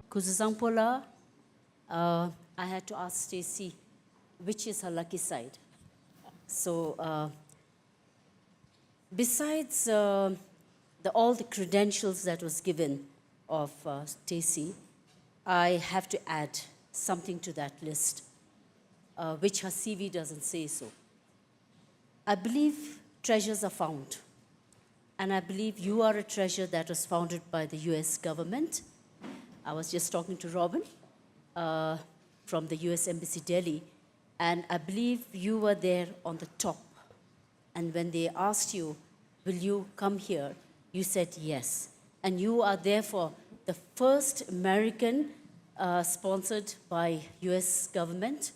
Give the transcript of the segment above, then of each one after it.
Kuzuzangpola, I had to ask Stacey which is her lucky side. So besides all the credentials that was given of Stacey, I have to add something to that list, which her CV doesn't say so. I believe treasures are found, and I believe you are a treasure that was founded by the US government. I was just talking to Robin from the US Embassy Delhi, and I believe you were there on the top. And when they asked you, will you come here, you said yes. And you are therefore the first American sponsored by US government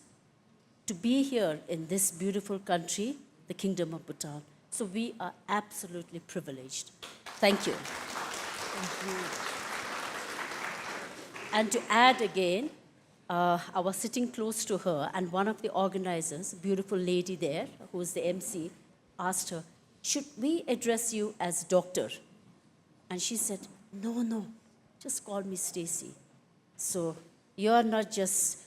to be here in this beautiful country, the Kingdom of Bhutan. So we are absolutely privileged. Thank you. Thank you. And to add again, I was sitting close to her, and one of the organizers, a beautiful lady there, who's the MC, asked her, should we address you as doctor? And she said, no, just call me Stacey. So you're not just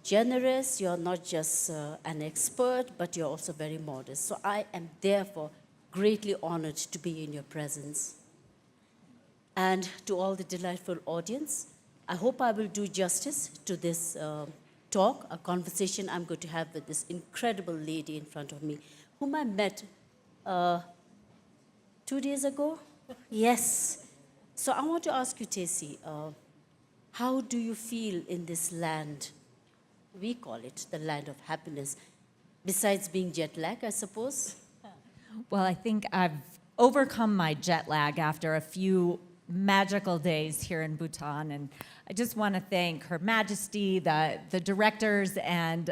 generous, you're not just an expert, but you're also very modest. So I am therefore greatly honored to be in your presence. And to all the delightful audience, I hope I will do justice to this talk, a conversation I'm going to have with this incredible lady in front of me, whom I met 2 days ago. Yes. So I want to ask you, Stacey, how do you feel in this land? We call it the land of happiness, besides being jet lag, I suppose. Well, I think I've overcome my jet lag after a few magical days here in Bhutan, and I just want to thank Her Majesty, the directors and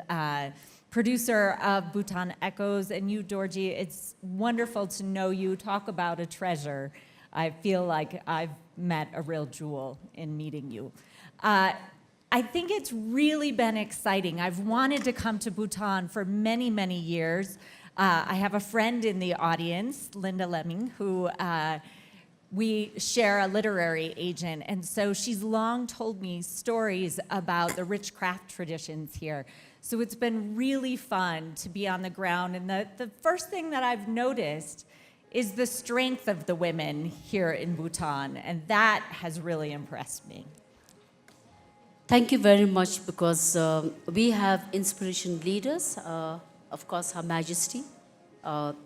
producer of Bhutan Echoes, and you, Dorji. It's wonderful to know you. Talk about a treasure. I feel like I've met a real jewel in meeting you. I think it's really been exciting. I've wanted to come to Bhutan for many, many years. I have a friend in the audience, Linda Lemming, who we share a literary agent, and so she's long told me stories about the rich craft traditions here. So it's been really fun to be on the ground, and the first thing that I've noticed is the strength of the women here in Bhutan, and that has really impressed me. Thank you very much, because we have inspiration leaders, of course, Her Majesty.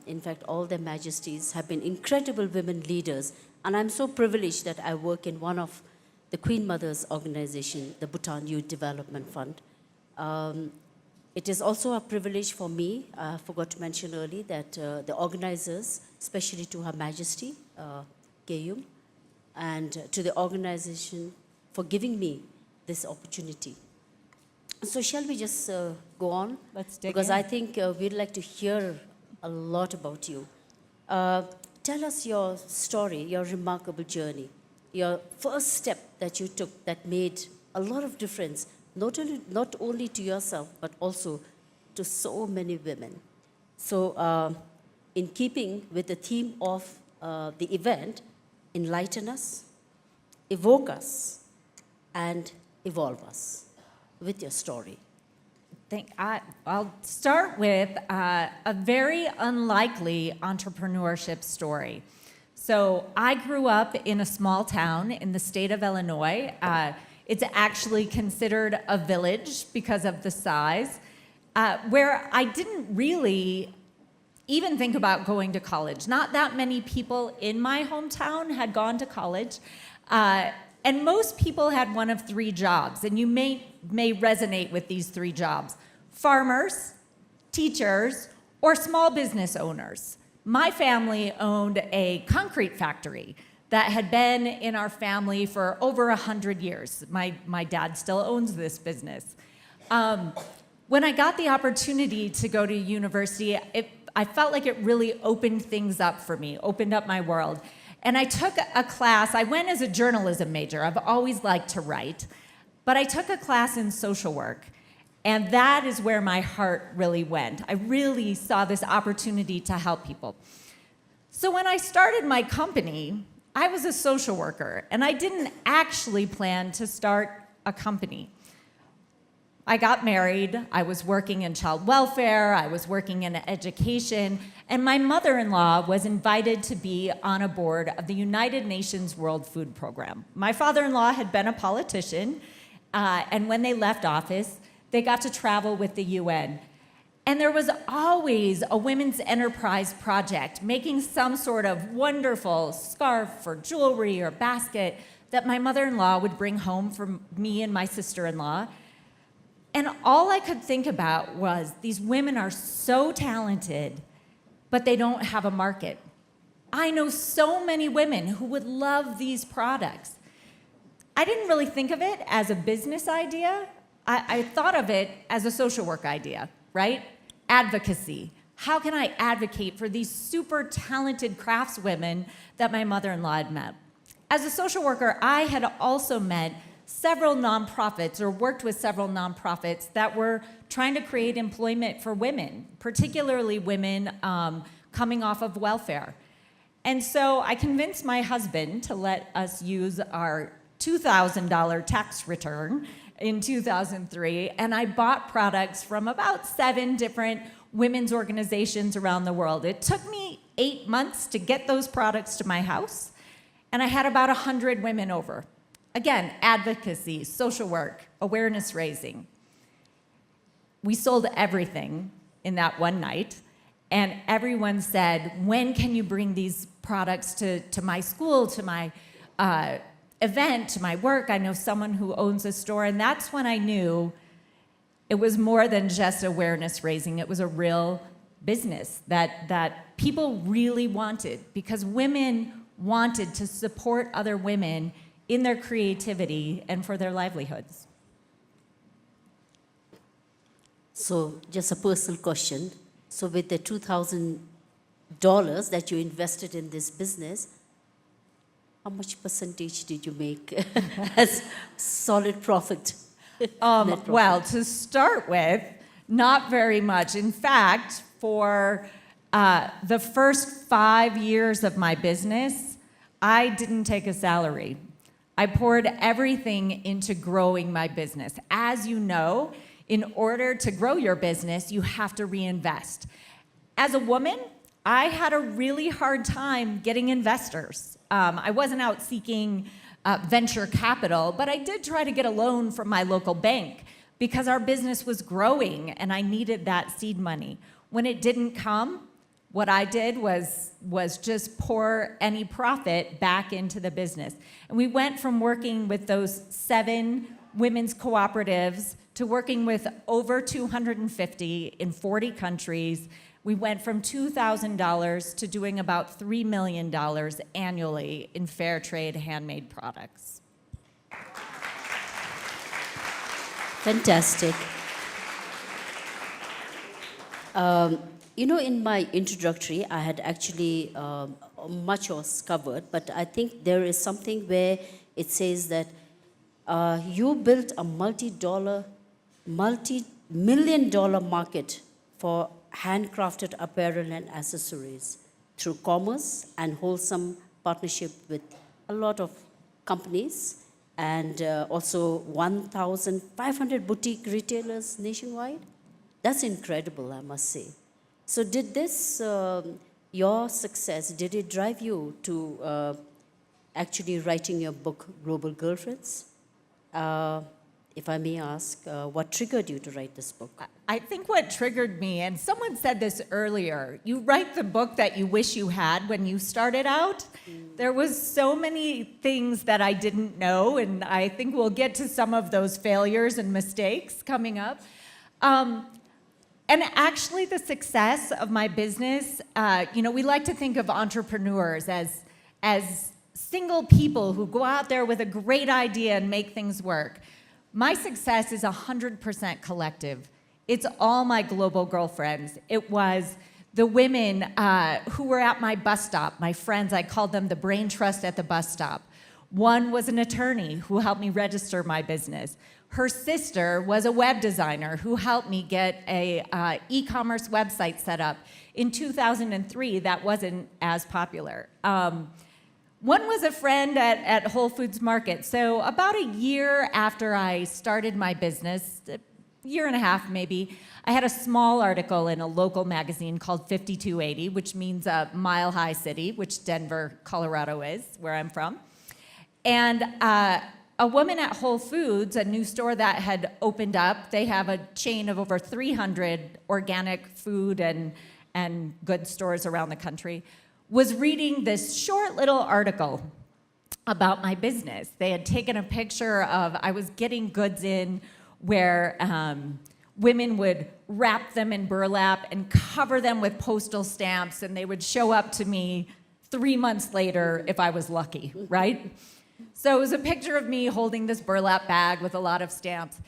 In fact, all their majesties have been incredible women leaders, and I'm so privileged that I work in one of the Queen Mother's organization, the Bhutan Youth Development Fund. It is also a privilege for me, I forgot to mention earlier, that the organizers, especially to Her Majesty, Keyum, and to the organization for giving me this opportunity. So shall we just go on? Let's dig Because in. I think we'd like to hear a lot about you. Tell us your story, your remarkable journey, your first step that you took that made a lot of difference, not only to yourself, but also to so many women. So in keeping with the theme of the event, enlighten us, evoke us, and evolve us with your story. I'll start with a very unlikely entrepreneurship story. So I grew up in a small town in the state of Illinois. It's actually considered a village because of the size, where I didn't really even think about going to college. Not that many people in my hometown had gone to college. And most people had one of three jobs, and you may resonate with these three jobs: farmers, teachers, or small business owners. My family owned a concrete factory that had been in our family for over 100 years. My dad still owns this business. When I got the opportunity to go to university, I felt like it really opened things up for me, opened up my world. And I took a class. I went as a journalism major. I've always liked to write. But I took a class in social work. And that is where my heart really went. I really saw this opportunity to help people. So when I started my company, I was a social worker, and I didn't actually plan to start a company. I got married, I was working in child welfare, I was working in education, and my mother-in-law was invited to be on a board of the United Nations World Food Program. My father-in-law had been a politician, and when they left office, they got to travel with the UN. And there was always a women's enterprise project, making some sort of wonderful scarf or jewelry or basket that my mother-in-law would bring home for me and my sister-in-law. And all I could think about was, these women are so talented, but they don't have a market. I know so many women who would love these products. I didn't really think of it as a business idea. I thought of it as a social work idea, right? Advocacy. How can I advocate for these super talented craftswomen that my mother-in-law had met? As a social worker, I had also met several nonprofits, or worked with several nonprofits that were trying to create employment for women, particularly women coming off of welfare. And so I convinced my husband to let us use our $2,000 tax return in 2003, and I bought products from about 7 different women's organizations around the world. It took me 8 months to get those products to my house, and I had about 100 women over. Again, advocacy, social work, awareness raising. We sold everything in that one night, and everyone said, when can you bring these products to my school, to my event, to my work? I know someone who owns a store, and that's when I knew it was more than just awareness raising. It was a real business that people really wanted, because women wanted to support other women in their creativity and for their livelihoods. So just a personal question. So with the $2,000 that you invested in this business, how much percentage did you make as solid profit? Net profit? Well, to start with, not very much. In fact, for the first 5 years of my business, I didn't take a salary. I poured everything into growing my business. As you know, in order to grow your business, you have to reinvest. As a woman, I had a really hard time getting investors. I wasn't out seeking venture capital, but I did try to get a loan from my local bank because our business was growing and I needed that seed money. When it didn't come, what I did was just pour any profit back into the business. And we went from working with those 7 women's cooperatives to working with over 250 in 40 countries. We went from $2,000 to doing about $3 million annually in fair trade handmade products. Fantastic. You know, in my introductory, I had actually much was covered, but I think there is something where it says that you built a multi-million-dollar market for handcrafted apparel and accessories through commerce and wholesome partnership with a lot of companies, and also 1,500 boutique retailers nationwide. That's incredible, I must say. So did this, your success, did it drive you to actually writing your book, Global Girlfriends? If I may ask, what triggered you to write this book? I think what triggered me, and someone said this earlier, you write the book that you wish you had when you started out. There was so many things that I didn't know, and I think we'll get to some of those failures and mistakes coming up. And actually the success of my business, we like to think of entrepreneurs as single people who go out there with a great idea and make things work. My success is 100% collective. It's all my global girlfriends. It was the women who were at my bus stop, my friends. I called them the brain trust at the bus stop. One was an attorney who helped me register my business. Her sister was a web designer who helped me get a e-commerce website set up. In 2003, that wasn't as popular. One was a friend at Whole Foods Market. So about a year after I started my business, a year and a half maybe, I had a small article in a local magazine called 5280, which means a mile-high city, which Denver, Colorado is, where I'm from. And a woman at Whole Foods, a new store that had opened up, they have a chain of over 300 organic food and goods stores around the country, was reading this short little article about my business. They had taken a picture of, I was getting goods in where women would wrap them in burlap and cover them with postal stamps, and they would show up to me 3 months later if I was lucky, right? So it was a picture of me holding this burlap bag with a lot of stamps.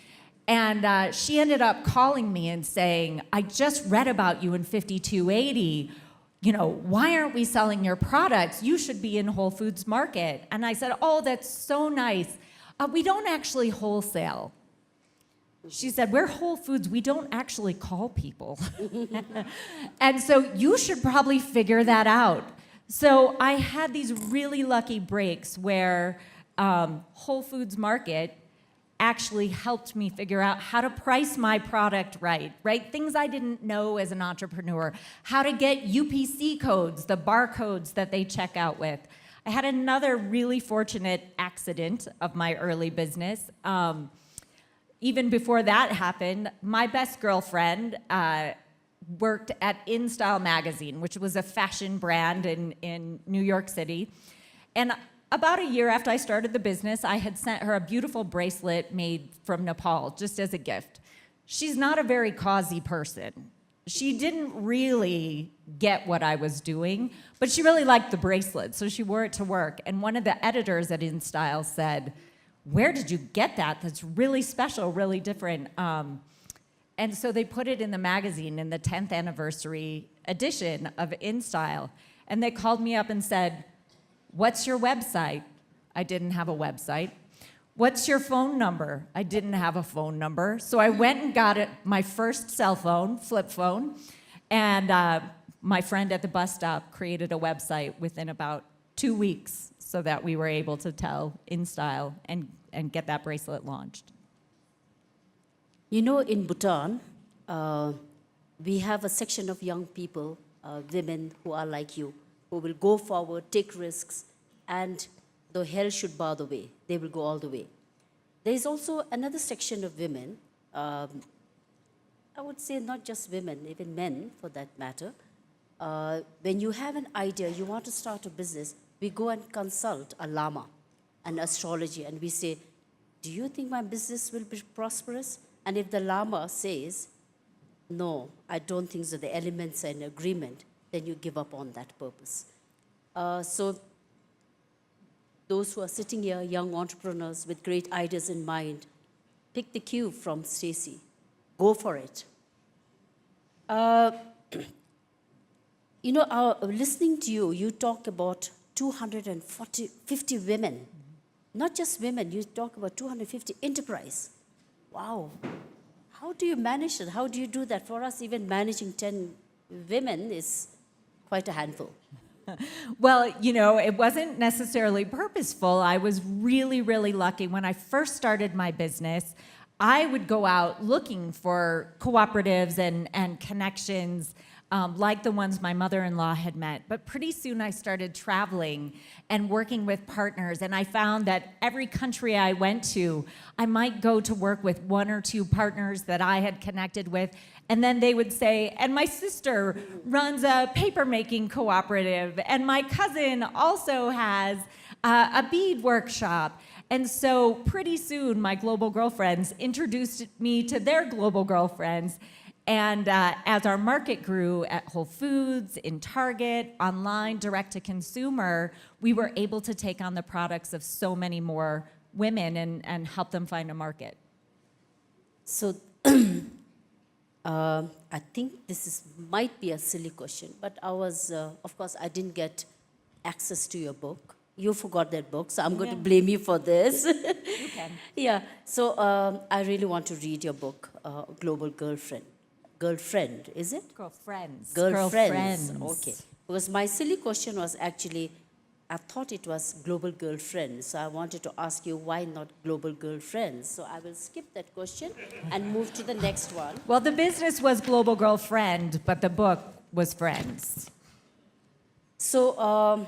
And she ended up calling me and saying, I just read about you in 5280. You know, why aren't we selling your products? You should be in Whole Foods Market. And I said, oh, that's so nice. We don't actually wholesale. She said, we're Whole Foods. We don't actually call people. And so you should probably figure that out. So I had these really lucky breaks where Whole Foods Market actually helped me figure out how to price my product right? Things I didn't know as an entrepreneur, how to get UPC codes, the barcodes that they check out with. I had another really fortunate accident of my early business. Even before that happened, my best girlfriend worked at InStyle magazine, which was a fashion brand in New York City. And about a year after I started the business, I had sent her a beautiful bracelet made from Nepal, just as a gift. She's not a very causey person. She didn't really get what I was doing, but she really liked the bracelet, so she wore it to work. And one of the editors at InStyle said, where did you get that? That's really special, really different. And so they put it in the magazine in the 10th anniversary edition of InStyle. And they called me up and said, what's your website? I didn't have a website. What's your phone number? I didn't have a phone number. So I went and got my first cell phone, flip phone, and my friend at the bus stop created a website within about 2 weeks so that we were able to tell InStyle and get that bracelet launched. You know, in Bhutan, we have a section of young people, women who are like you, who will go forward, take risks, and though hell should bar the way, they will go all the way. There is also another section of women, I would say not just women, even men for that matter. When you have an idea, you want to start a business, we go and consult a lama, an astrology, and we say, do you think my business will be prosperous? And if the lama says, no, I don't think so, the elements are in agreement, then you give up on that purpose. So those who are sitting here, young entrepreneurs with great ideas in mind, pick the cue from Stacey. Go for it. You know, listening to you, you talk about 250 women. Not just women, you talk about 250 enterprise. Wow. How do you manage it? How do you do that? For us, even managing 10 women is quite a handful. Well, you know, it wasn't necessarily purposeful. I was really, really lucky. When I first started my business, I would go out looking for cooperatives and connections like the ones my mother-in-law had met. But pretty soon I started traveling and working with partners, and I found that every country I went to, I might go to work with 1 or 2 partners that I had connected with, and then they would say, and my sister runs a paper-making cooperative, and my cousin also has a bead workshop. And so pretty soon my global girlfriends introduced me to their global girlfriends. And as our market grew at Whole Foods, in Target, online, direct to consumer, we were able to take on the products of so many more women and help them find a market. So I think this might be a silly question, but I was, of course, I didn't get access to your book. You forgot that book, so I'm going to blame you for this. You can. Yeah, so I really want to read your book, Global Girlfriend. Girlfriend, is it? Girlfriends. Girlfriends. Okay. Because my silly question was actually, I thought it was Global Girlfriend, so I wanted to ask you why not Global Girlfriends. So I will skip that question and move to the next one. Well, the business was Global Girlfriend, but the book was Friends. So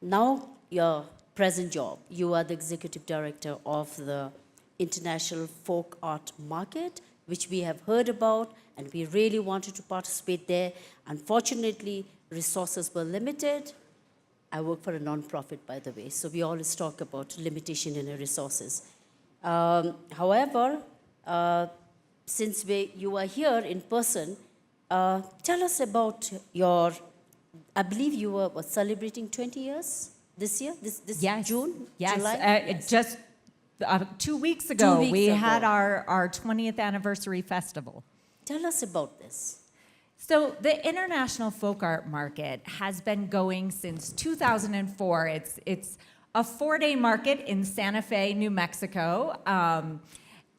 now your present job, you are the executive director of the International Folk Art Market, which we have heard about, and we really wanted to participate there. Unfortunately, resources were limited. I work for a non-profit, by the way, so we always talk about limitation in our resources. However, since you are here in person, tell us about your, I believe you were celebrating 20 years this year, this Yes. June, Yes. July? Yes. Just 2 weeks ago, 2 weeks we ago. had our 20th anniversary festival. Tell us about this. So the International Folk Art Market has been going since 2004. It's a 4-day market in Santa Fe, New Mexico.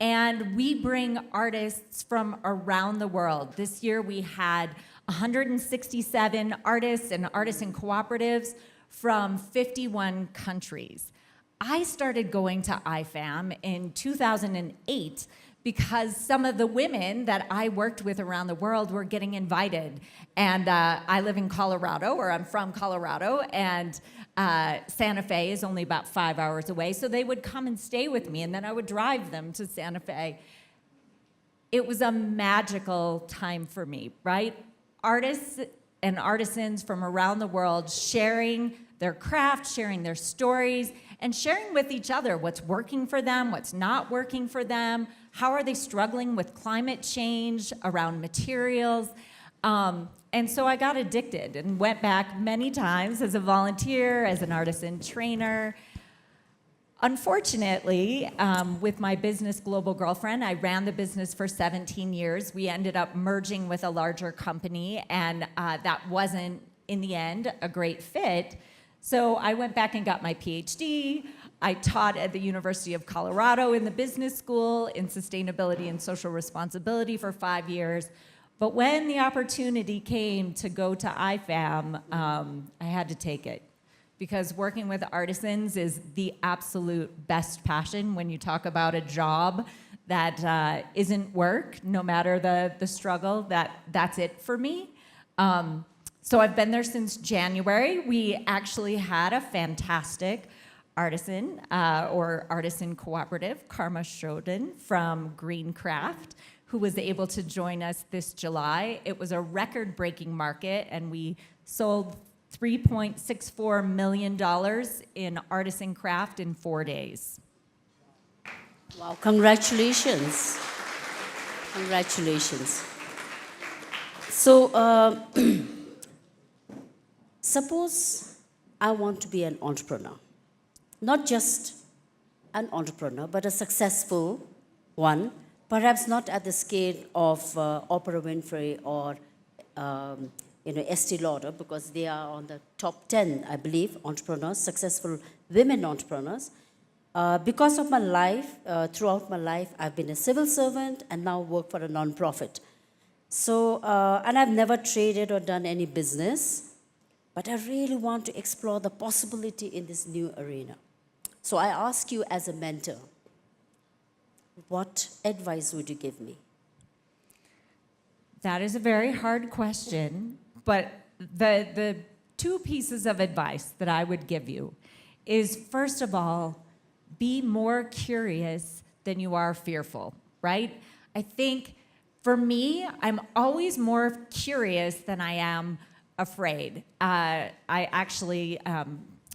And we bring artists from around the world. This year we had 167 artists and artisan cooperatives from 51 countries. I started going to IFAM in 2008 because some of the women that I worked with around the world were getting invited. And I live in Colorado, or I'm from Colorado, and Santa Fe is only about 5 hours away. So they would come and stay with me, and then I would drive them to Santa Fe. It was a magical time for me, right? Artists and artisans from around the world sharing their craft, sharing their stories, and sharing with each other what's working for them, what's not working for them, how are they struggling with climate change, around materials. And so I got addicted and went back many times as a volunteer, as an artisan trainer. Unfortunately, with my business, Global Girlfriend, I ran the business for 17 years. We ended up merging with a larger company, and that wasn't, in the end, a great fit. So I went back and got my PhD. I taught at the University of Colorado in the business school in sustainability and social responsibility for 5 years. But when the opportunity came to go to IFAM, I had to take it. Because working with artisans is the absolute best passion when you talk about a job that isn't work, no matter the struggle, that's it for me. So I've been there since January. We actually had a fantastic artisan or artisan cooperative, Karma Shoden from Green Craft, who was able to join us this July. It was a record-breaking market, and we sold $3.64 million in artisan craft in 4 days. Wow, congratulations. Congratulations. So, suppose I want to be an entrepreneur. Not just an entrepreneur, but a successful one, perhaps not at the scale of Oprah Winfrey or Estee Lauder, because they are on the top 10, I believe, entrepreneurs, successful women entrepreneurs. Because of my life, throughout my life, I've been a civil servant and now work for a non-profit. So, and I've never traded or done any business, but I really want to explore the possibility in this new arena. So I ask you as a mentor, what advice would you give me? That is a very hard question, but the two pieces of advice that I would give you is, first of all, be more curious than you are fearful, right? I think for me, I'm always more curious than I am afraid. I actually,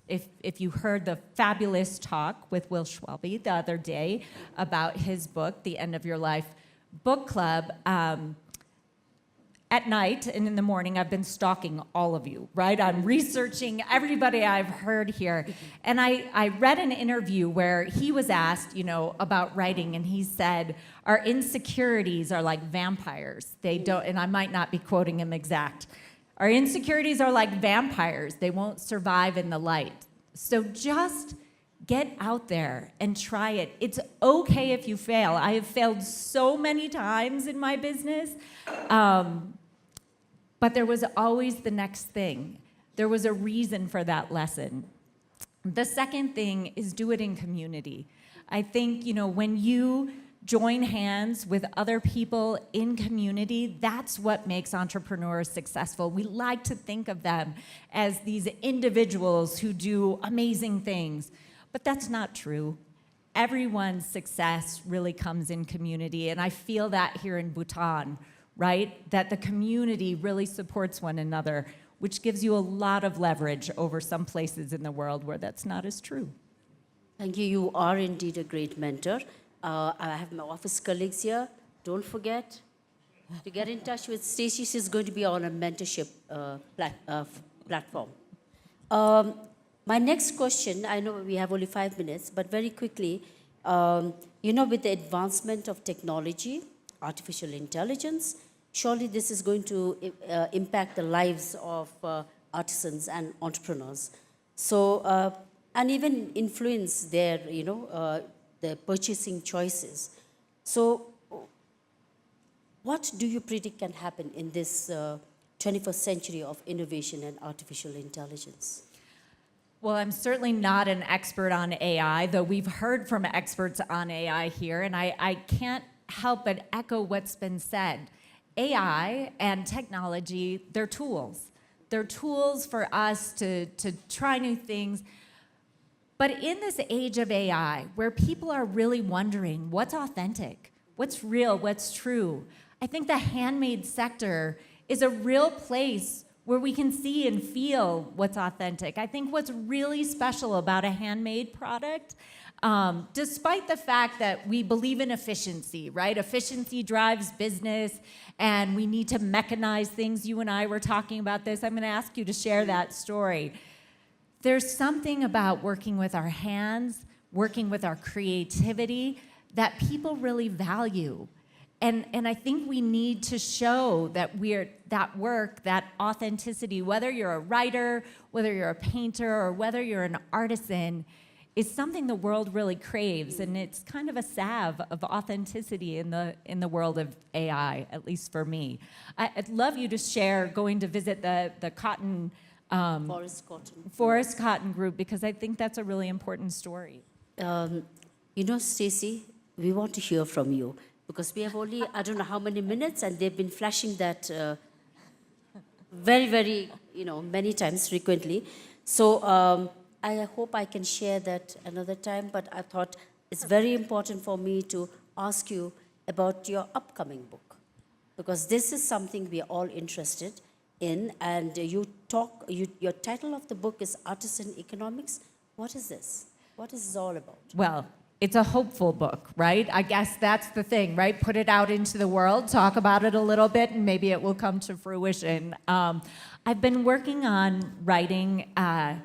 if you heard the fabulous talk with Will Schwalbe the other day about his book, The End of Your Life Book Club, at night and in the morning, I've been stalking all of you, right? I'm researching everybody I've heard here. And I read an interview where he was asked, about writing, and he said, our insecurities are like vampires. They don't, and I might not be quoting him exact. Our insecurities are like vampires. They won't survive in the light. So just get out there and try it. It's okay if you fail. I have failed so many times in my business. But there was always the next thing. There was a reason for that lesson. The second thing is do it in community. I think, when you join hands with other people in community, that's what makes entrepreneurs successful. We like to think of them as these individuals who do amazing things, but that's not true. Everyone's success really comes in community, and I feel that here in Bhutan, right? That the community really supports one another, which gives you a lot of leverage over some places in the world where that's not as true. Thank you. You are indeed a great mentor. I have my office colleagues here. Don't forget to get in touch with Stacey. She's going to be on a mentorship platform. My next question, I know we have only 5 minutes, but very quickly, with the advancement of technology, artificial intelligence, surely this is going to impact the lives of artisans and entrepreneurs. So, and even influence their, their purchasing choices. So, what do you predict can happen in this 21st century of innovation and artificial intelligence? Well, I'm certainly not an expert on AI, though we've heard from experts on AI here, and I can't help but echo what's been said. AI and technology, they're tools. They're tools for us to try new things. But in this age of AI, where people are really wondering what's authentic, what's real, what's true, I think the handmade sector is a real place where we can see and feel what's authentic. I think what's really special about a handmade product, despite the fact that we believe in efficiency, right? Efficiency drives business, and we need to mechanize things. You and I were talking about this. I'm going to ask you to share that story. There's something about working with our hands, working with our creativity, that people really value. And I think we need to show that that work, that authenticity, whether you're a writer, whether you're a painter, or whether you're an artisan, is something the world really craves. And it's kind of a salve of authenticity in the world of AI, at least for me. I'd love you to share going to visit the cotton Forest Cotton Group, because I think that's a really important story. Stacey, we want to hear from you. Because we have only, I don't know how many minutes, and they've been flashing that very, very, many times, frequently. So I hope I can share that another time, but I thought it's very important for me to ask you about your upcoming book. Because this is something we are all interested in, and your title of the book is Artisan Economics. What is this? What is this all about? Well, it's a hopeful book, right? I guess that's the thing, right? Put it out into the world, talk about it a little bit, and maybe it will come to fruition. I've been working on writing the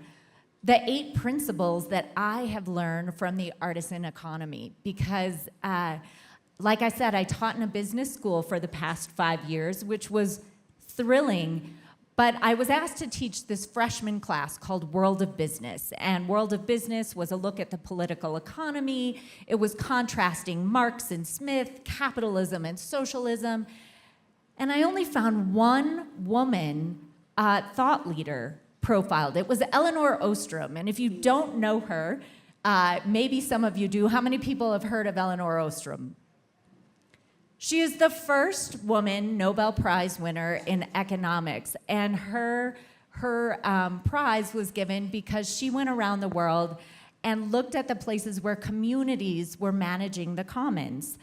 8 principles that I have learned from the artisan economy, because, like I said, I taught in a business school for the past 5 years, which was thrilling. But I was asked to teach this freshman class called World of Business. And World of Business was a look at the political economy. It was contrasting Marx and Smith, capitalism and socialism. And I only found one woman thought leader profiled. It was Elinor Ostrom. And if you don't know her, maybe some of you do. How many people have heard of Elinor Ostrom? She is the first woman Nobel Prize winner in economics, and her prize was given because she went around the world and looked at the places where communities were managing the commons.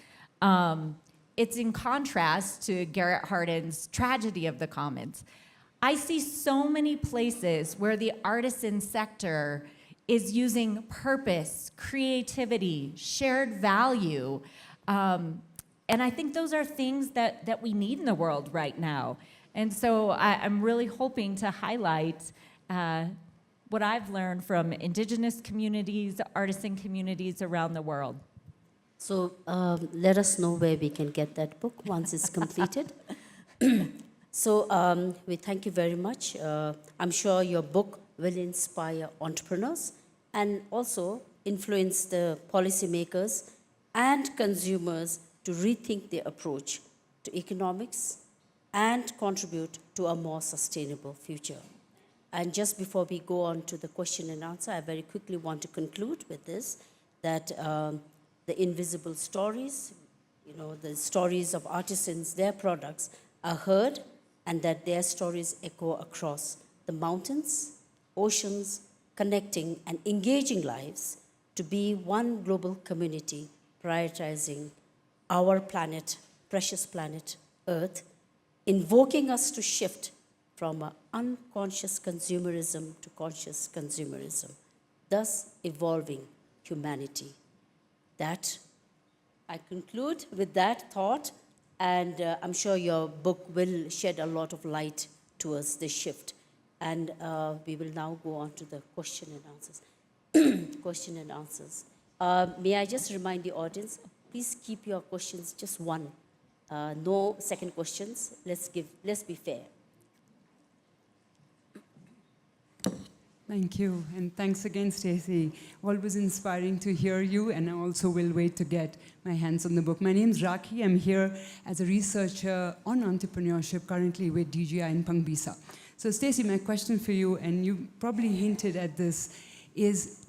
It's in contrast to Garrett Hardin's Tragedy of the Commons. I see so many places where the artisan sector is using purpose, creativity, shared value, and I think those are things that we need in the world right now. And so I'm really hoping to highlight what I've learned from indigenous communities, artisan communities around the world. So let us know where we can get that book once it's completed. So we thank you very much. I'm sure your book will inspire entrepreneurs and also influence the policymakers and consumers to rethink their approach to economics and contribute to a more sustainable future. And just before we go on to the question and answer, I very quickly want to conclude with this, that the invisible stories, the stories of artisans, their products are heard, and that their stories echo across the mountains, oceans, connecting and engaging lives to be one global community prioritizing our planet, precious planet Earth, invoking us to shift from unconscious consumerism to conscious consumerism, thus evolving humanity. That I conclude with that thought, and I'm sure your book will shed a lot of light towards this shift. And we will now go on to the question and answers. Question and answers. May I just remind the audience, please keep your questions just one. No second questions. Let's be fair. Thank you, and thanks again, Stacey. Always inspiring to hear you, and I also will wait to get my hands on the book. My name is Rakhi. I'm here as a researcher on entrepreneurship, currently with DGI in Pangbisa. So, Stacey, my question for you, and you probably hinted at this, is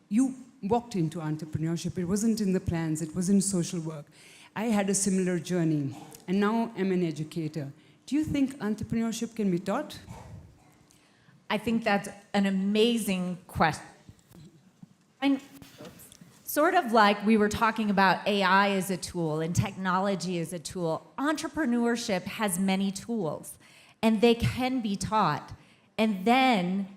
you walked into entrepreneurship. It wasn't in the plans. It was in social work. I had a similar journey, and now I'm an educator. Do you think entrepreneurship can be taught? I think that's an amazing question. And sort of like we were talking about AI as a tool and technology as a tool, entrepreneurship has many tools, and they can be taught. And then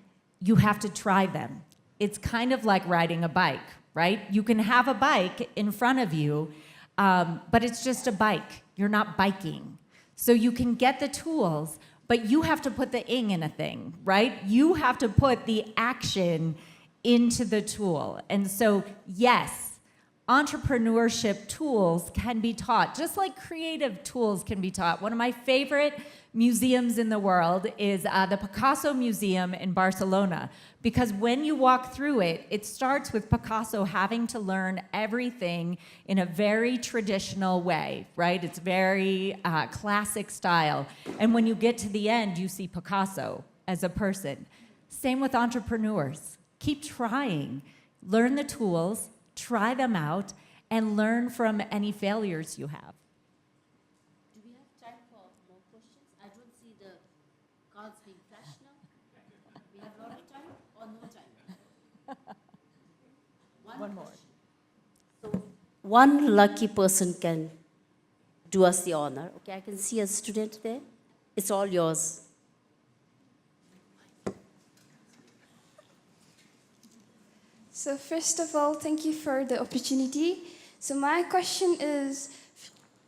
you have to try them. It's kind of like riding a bike, right? You can have a bike in front of you, but it's just a bike. You're not biking. So you can get the tools, but you have to put the ing in a thing, right? You have to put the action into the tool. And so, yes, entrepreneurship tools can be taught, just like creative tools can be taught. One of my favorite museums in the world is the Picasso Museum in Barcelona, because when you walk through it, it starts with Picasso having to learn everything in a very traditional way, right? It's very classic style. And when you get to the end, you see Picasso as a person. Same with entrepreneurs. Keep trying. Learn the tools, try them out, and learn from any failures you have. Do we have time for more questions? I don't see the cards being flashed now. We have a lot of time or no time? One more. So one lucky person can do us the honor. Okay, I can see a student there. It's all yours. So first of all, thank you for the opportunity. So my question is,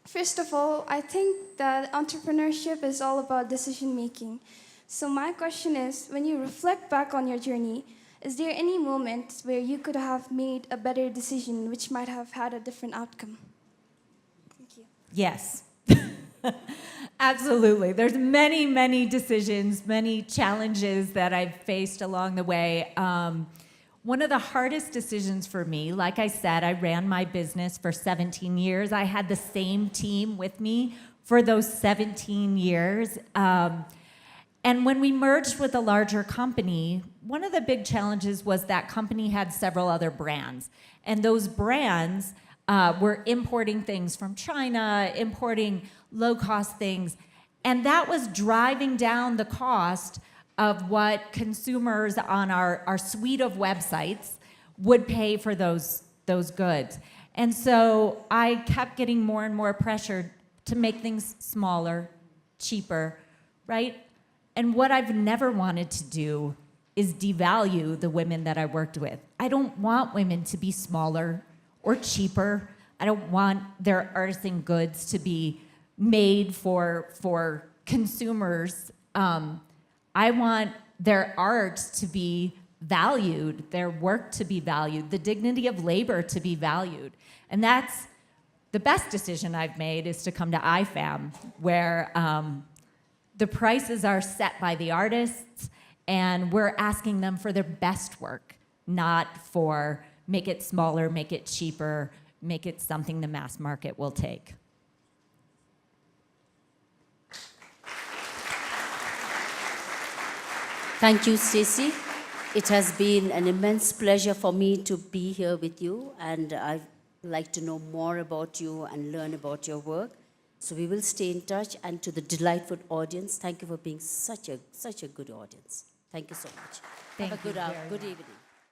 first of all, I think that entrepreneurship is all about decision making. So my question is, when you reflect back on your journey, is there any moment where you could have made a better decision which might have had a different outcome? Thank you. Yes. Absolutely. There's many, many decisions, many challenges that I've faced along the way. One of the hardest decisions for me, like I said, I ran my business for 17 years. I had the same team with me for those 17 years. And when we merged with a larger company, one of the big challenges was that company had several other brands. And those brands were importing things from China, importing low-cost things. And that was driving down the cost of what consumers on our suite of websites would pay for those goods. And so I kept getting more and more pressure to make things smaller, cheaper, right? And what I've never wanted to do is devalue the women that I worked with. I don't want women to be smaller or cheaper. I don't want their artisan goods to be made for consumers. I want their art to be valued, their work to be valued, the dignity of labor to be valued. And that's the best decision I've made, is to come to IFAM, where the prices are set by the artists, and we're asking them for their best work, not for make it smaller, make it cheaper, make it something the mass market will take. Thank you, Stacey. It has been an immense pleasure for me to be here with you, and I'd like to know more about you and learn about your work. So we will stay in touch, and to the delightful audience, thank you for being such a good audience. Thank you so much. Thank Have a you good very good much. evening.